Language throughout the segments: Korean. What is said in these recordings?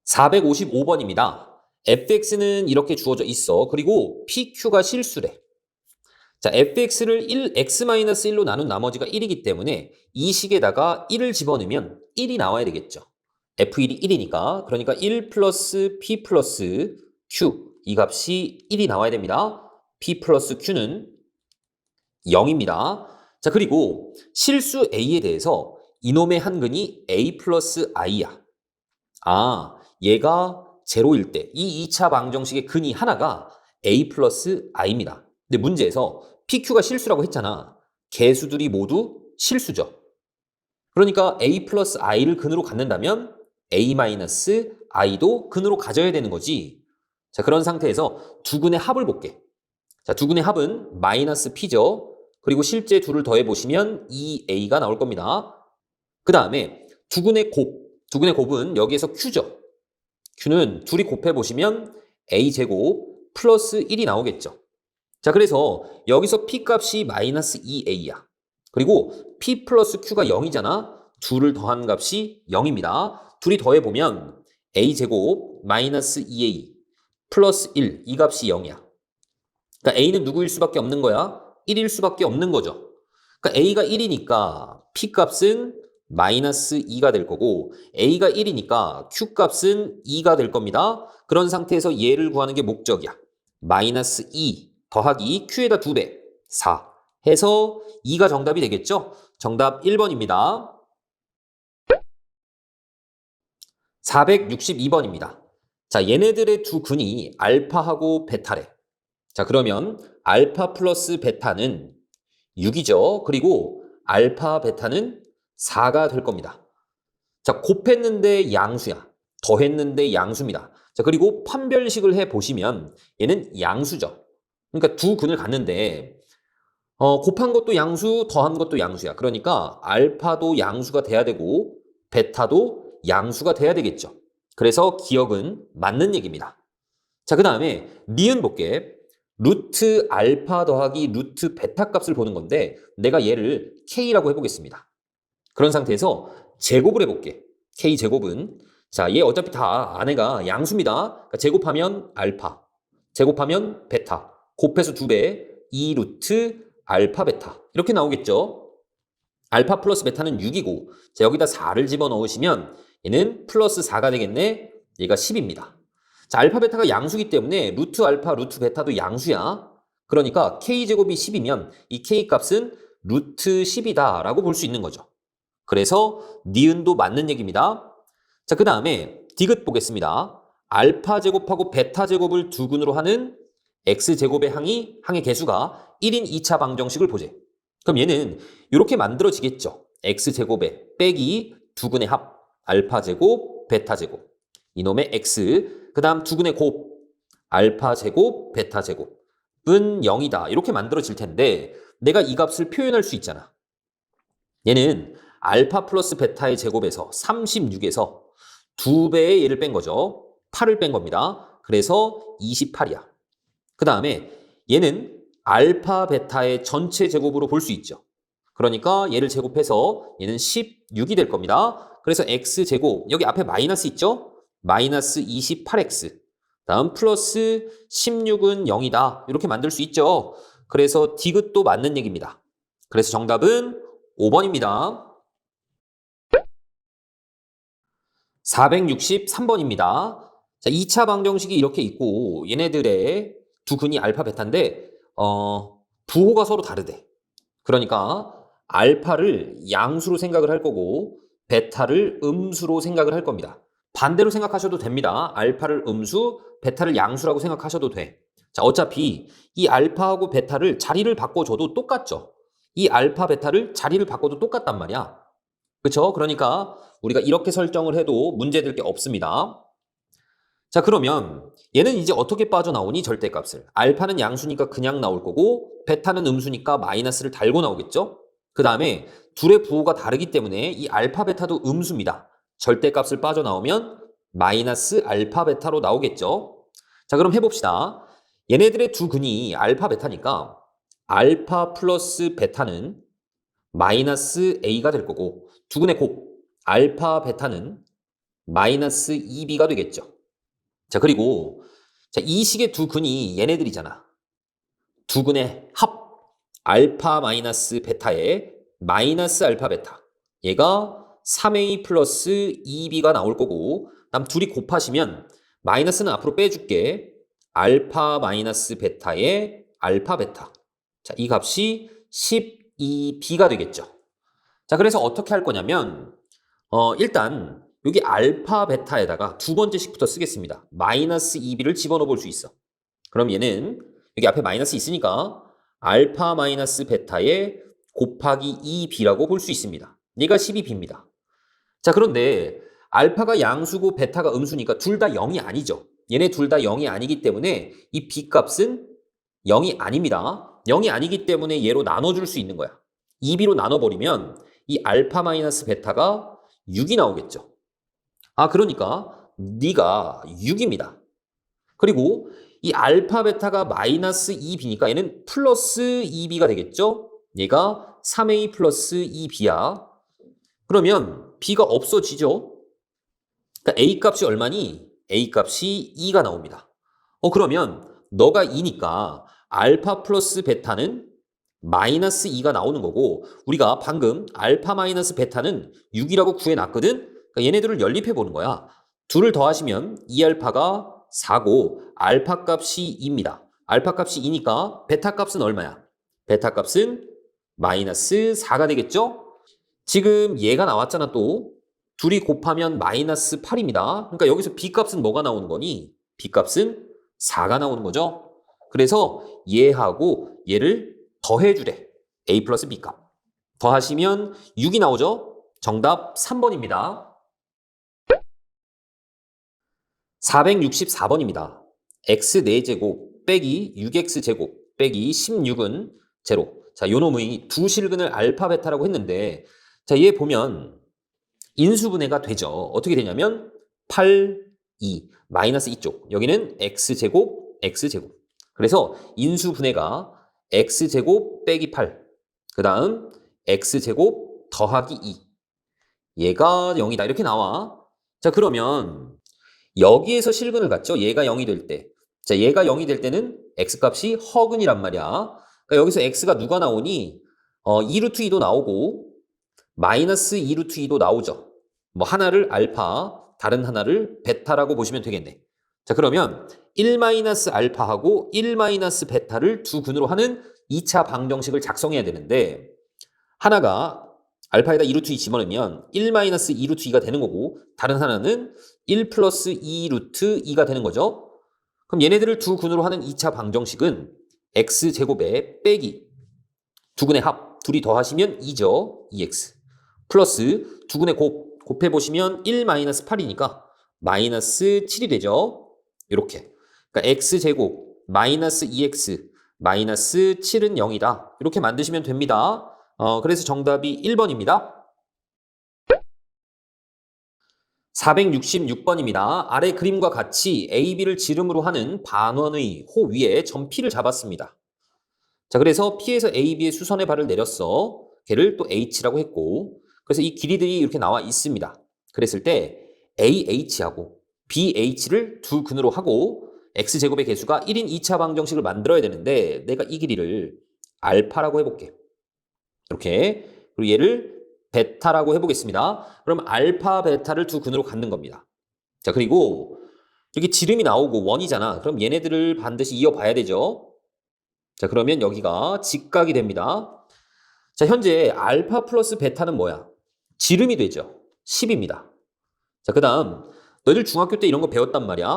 455번입니다. fx는 이렇게 주어져 있어. 그리고 pq가 실수래. 자, fx를 x-1로 나눈 나머지가 1이기 때문에 이 식에다가 1을 집어넣으면 1이 나와야 되겠죠. f1이 1이니까. 그러니까 1 플러스 p 플러스 q. 이 값이 1이 나와야 됩니다. p 플러스 q는 0입니다. 자, 그리고 실수 a에 대해서 이놈의 한근이 a 플러스 i야. 아, 얘가 제로일 때 이 2차 방정식의 근이 하나가 a 플러스 i입니다. 근데 문제에서 pq가 실수라고 했잖아. 개수들이 모두 실수죠. 그러니까 a 플러스 i를 근으로 갖는다면 a 마이너스 i도 근으로 가져야 되는 거지. 자, 그런 상태에서 두 근의 합을 볼게. 자, 두 근의 합은 마이너스 p죠. 그리고 실제 둘을 더해보시면 2a가 나올 겁니다. 그 다음에 두 근의 곱은 여기에서 q죠. q는 둘이 곱해보시면 a제곱 플러스 1이 나오겠죠. 자, 그래서 여기서 p 값이 마이너스 2a야. 그리고 p 플러스 q가 0이잖아. 둘을 더한 값이 0입니다. 둘이 더해보면 a제곱 마이너스 2a 플러스 1, 이 값이 0이야. 그러니까 a는 누구일 수밖에 없는 거야? 1일 수밖에 없는 거죠. 그러니까 a가 1이니까 p 값은 마이너스 2가 될 거고 a가 1이니까 q 값은 2가 될 겁니다. 그런 상태에서 얘를 구하는 게 목적이야. 마이너스 2 더하기 q에다 2배 4 해서 2가 정답이 되겠죠? 정답 1번입니다. 462번입니다. 자, 얘네들의 두 근이 알파하고 베타래. 자, 그러면 알파 플러스 베타는 6이죠. 그리고 알파 베타는 4가 될 겁니다. 자, 곱했는데 양수야. 더했는데 양수입니다. 자, 그리고 판별식을 해보시면 얘는 양수죠. 그러니까 두 근을 갖는데 곱한 것도 양수, 더한 것도 양수야. 그러니까 알파도 양수가 돼야 되고 베타도 양수가 돼야 되겠죠. 그래서 기억은 맞는 얘기입니다. 자, 그 다음에 니은 볼게. 루트 알파 더하기 루트 베타 값을 보는 건데 내가 얘를 k라고 해보겠습니다. 그런 상태에서 제곱을 해볼게. k제곱은 자, 얘 어차피 다 안에가 양수입니다. 그러니까 제곱하면 알파, 제곱하면 베타, 곱해서 2배 2루트 알파 베타 이렇게 나오겠죠. 알파 플러스 베타는 6이고 자, 여기다 4를 집어넣으시면 얘는 플러스 4가 되겠네. 얘가 10입니다. 자, 알파 베타가 양수기 때문에 루트 알파 루트 베타도 양수야. 그러니까 k제곱이 10이면 이 k 값은 루트 10이다 라고 볼 수 있는 거죠. 그래서 니은도 맞는 얘기입니다. 자, 그 다음에 디귿 보겠습니다. 알파 제곱하고 베타 제곱을 두 근으로 하는 x제곱의 항의 개수가 1인 2차 방정식을 보재. 그럼 얘는 이렇게 만들어지겠죠. x제곱에 빼기 두 근의 합 알파 제곱 베타 제곱 이놈의 x 그 다음 두 근의 곱 알파 제곱 베타 제곱은 0이다 이렇게 만들어질 텐데 내가 이 값을 표현할 수 있잖아. 얘는 알파 플러스 베타의 제곱에서 36에서 2배의 얘를 뺀 거죠. 8을 뺀 겁니다. 그래서 28이야. 그 다음에 얘는 알파 베타의 전체 제곱으로 볼 수 있죠. 그러니까 얘를 제곱해서 얘는 16이 될 겁니다. 그래서 x제곱 여기 앞에 마이너스 있죠? 마이너스 28x 다음 플러스 16은 0이다 이렇게 만들 수 있죠. 그래서 디귿도 맞는 얘기입니다. 그래서 정답은 5번입니다. 463번입니다. 자, 2차 방정식이 이렇게 있고 얘네들의 두 근이 알파 베타인데 부호가 서로 다르대. 그러니까 알파를 양수로 생각을 할 거고 베타를 음수로 생각을 할 겁니다. 반대로 생각하셔도 됩니다. 알파를 음수, 베타를 양수라고 생각하셔도 돼. 자, 어차피 이 알파하고 베타를 자리를 바꿔줘도 똑같죠. 이 알파, 베타를 자리를 바꿔도 똑같단 말이야. 그렇죠? 그러니까 우리가 이렇게 설정을 해도 문제될 게 없습니다. 자, 그러면 얘는 이제 어떻게 빠져나오니? 절대값을. 알파는 양수니까 그냥 나올 거고 베타는 음수니까 마이너스를 달고 나오겠죠? 그 다음에 둘의 부호가 다르기 때문에 이 알파, 베타도 음수입니다. 절대값을 빠져나오면 마이너스 알파, 베타로 나오겠죠? 자, 그럼 해봅시다. 얘네들의 두 근이 알파, 베타니까 알파 플러스 베타는 마이너스 a가 될 거고 두 근의 곱 알파, 베타는 마이너스 2b가 되겠죠. 자, 그리고 자, 이 식의 두 근이 얘네들이잖아. 두 근의 합. 알파 마이너스 베타의 마이너스 알파 베타. 얘가 3a 플러스 2b가 나올 거고, 그다음 둘이 곱하시면 마이너스는 앞으로 빼줄게. 알파 마이너스 베타의 알파 베타. 자, 이 값이 12b가 되겠죠. 자, 그래서 어떻게 할 거냐면 일단 여기 알파 베타에다가 두 번째 식부터 쓰겠습니다. 마이너스 2b를 집어넣어 볼 수 있어. 그럼 얘는 여기 앞에 마이너스 있으니까 알파 마이너스 베타에 곱하기 2b라고 볼 수 있습니다. 얘가 12b입니다. 자, 그런데 알파가 양수고 베타가 음수니까 둘 다 0이 아니죠. 얘네 둘 다 0이 아니기 때문에 이 b 값은 0이 아닙니다. 0이 아니기 때문에 얘로 나눠줄 수 있는 거야. 2b로 나눠버리면 이 알파 마이너스 베타가 6이 나오겠죠. 아, 그러니까 네가 6입니다. 그리고 이 알파 베타가 마이너스 2b니까 얘는 플러스 2b가 되겠죠? 얘가 3a 플러스 2b야. 그러면 b가 없어지죠? 그러니까 a 값이 얼마니? a 값이 2가 나옵니다. 그러면 너가 2니까 알파 플러스 베타는 마이너스 2가 나오는 거고, 우리가 방금 알파 마이너스 베타는 6이라고 구해놨거든? 그러니까 얘네들을 연립해 보는 거야. 둘을 더하시면 2알파가 4고 알파 값이 2입니다. 알파 값이 2니까 베타 값은 얼마야? 베타 값은 마이너스 4가 되겠죠? 지금 얘가 나왔잖아 또. 둘이 곱하면 마이너스 8입니다. 그러니까 여기서 b 값은 뭐가 나오는 거니? b 값은 4가 나오는 거죠. 그래서 얘하고 얘를 더해주래. a 플러스 b 값. 더하시면 6이 나오죠? 정답 3번입니다. 464번입니다. x 4제곱 빼기 6x제곱 빼기 16은 제로. 자, 요 놈의 두 실근을 알파 베타라고 했는데, 자, 얘 보면 인수분해가 되죠. 어떻게 되냐면 8, 2, 마이너스 이쪽. 여기는 x제곱, x제곱. 그래서 인수분해가 x제곱 빼기 8. 그 다음 x제곱 더하기 2. 얘가 0이다. 이렇게 나와. 자, 그러면 여기에서 실근을 갖죠. 얘가 0이 될 때. 자, 얘가 0이 될 때는 x값이 허근이란 말이야. 그러니까 여기서 x가 누가 나오니? 2루트 2도 나오고 마이너스 2루트 2도 나오죠. 뭐 하나를 알파, 다른 하나를 베타라고 보시면 되겠네. 자, 그러면 1-알파하고 1-베타를 두 근으로 하는 2차 방정식을 작성해야 되는데, 하나가 알파에다 2루트 2 집어넣으면 1-2루트 2가 되는 거고, 다른 하나는 1 플러스 2루트 2가 되는 거죠. 그럼 얘네들을 두 근으로 하는 2차 방정식은 x제곱에 빼기 두 근의 합, 둘이 더하시면 2죠. 2x. 플러스 두 근의 곱해보시면 1-8이니까 마이너스 7이 되죠. 이렇게. 그러니까 x제곱 마이너스 2x 마이너스 7은 0이다. 이렇게 만드시면 됩니다. 그래서 정답이 1번입니다. 466번입니다. 아래 그림과 같이 A, B를 지름으로 하는 반원의 호 위에 점 P를 잡았습니다. 자, 그래서 P에서 A, B의 수선의 발을 내렸어. 걔를 또 H라고 했고, 그래서 이 길이들이 이렇게 나와 있습니다. 그랬을 때 AH하고 BH를 두 근으로 하고 X제곱의 개수가 1인 2차 방정식을 만들어야 되는데, 내가 이 길이를 알파라고 해볼게. 이렇게. 그리고 얘를 베타라고 해보겠습니다. 그럼 알파, 베타를 두 근으로 갖는 겁니다. 자, 그리고 여기 지름이 나오고 원이잖아. 그럼 얘네들을 반드시 이어봐야 되죠. 자, 그러면 여기가 직각이 됩니다. 자, 현재 알파 플러스 베타는 뭐야? 지름이 되죠. 10입니다. 자, 그 다음 너희들 중학교 때 이런 거 배웠단 말이야.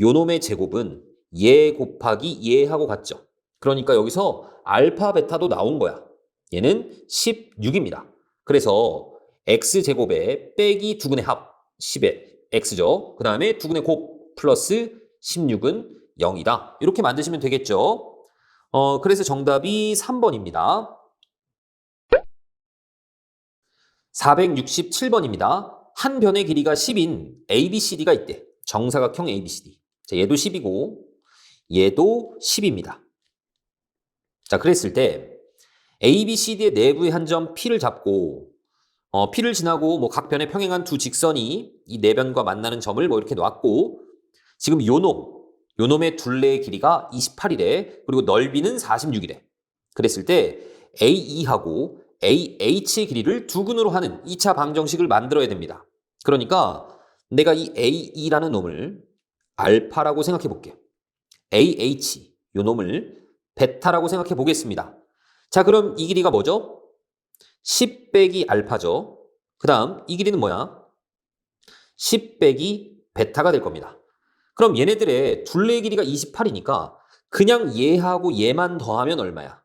요 놈의 제곱은 얘 곱하기 얘하고 같죠. 그러니까 여기서 알파, 베타도 나온 거야. 얘는 16입니다. 그래서 x제곱에 빼기 두 근의 합 10의 x죠. 그 다음에 두 근의 곱 플러스 16은 0이다. 이렇게 만드시면 되겠죠. 그래서 정답이 3번입니다. 467번입니다. 한 변의 길이가 10인 ABCD가 있대. 정사각형 ABCD. 자, 얘도 10이고 얘도 10입니다. 자, 그랬을 때 ABCD의 내부의 한 점 P를 잡고 P를 지나고 뭐 각 변에 평행한 두 직선이 이 네 변과 만나는 점을 뭐 이렇게 놨고 지금 요 놈의 둘레의 길이가 28이래. 그리고 넓이는 46이래. 그랬을 때 AE하고 AH의 길이를 두근으로 하는 2차 방정식을 만들어야 됩니다. 그러니까 내가 이 AE라는 놈을 알파라고 생각해 볼게. AH, 요 놈을 베타라고 생각해 보겠습니다. 자, 그럼 이 길이가 뭐죠? 10 빼기 알파죠. 그 다음 이 길이는 뭐야? 10 빼기 베타가 될 겁니다. 그럼 얘네들의 둘레의 길이가 28이니까 그냥 얘하고 얘만 더하면 얼마야?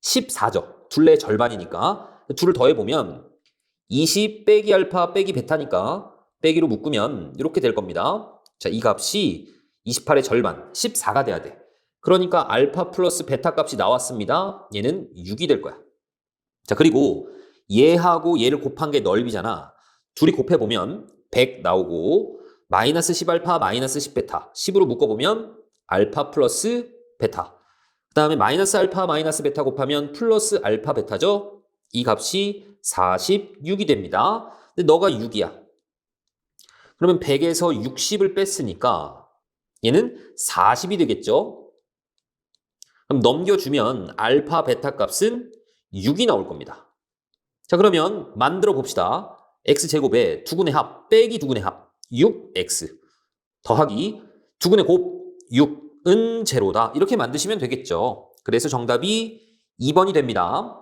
14죠. 둘레의 절반이니까. 둘을 더해보면 20 빼기 알파 빼기 베타니까 빼기로 묶으면 이렇게 될 겁니다. 자, 이 값이 28의 절반, 14가 돼야 돼. 그러니까 알파 플러스 베타 값이 나왔습니다. 얘는 6이 될 거야. 자, 그리고 얘하고 얘를 곱한 게 넓이잖아. 둘이 곱해보면 100 나오고 마이너스 10알파 마이너스 10베타 10으로 묶어보면 알파 플러스 베타. 그 다음에 마이너스 알파 마이너스 베타 곱하면 플러스 알파 베타죠. 이 값이 46이 됩니다. 근데 너가 6이야. 그러면 100에서 60을 뺐으니까 얘는 40이 되겠죠. 그럼 넘겨주면 알파 베타 값은 6이 나올 겁니다. 자, 그러면 만들어 봅시다. x제곱에 두근의 합 빼기 두근의 합 6x 더하기 두근의 곱 6은 제로다. 이렇게 만드시면 되겠죠. 그래서 정답이 2번이 됩니다.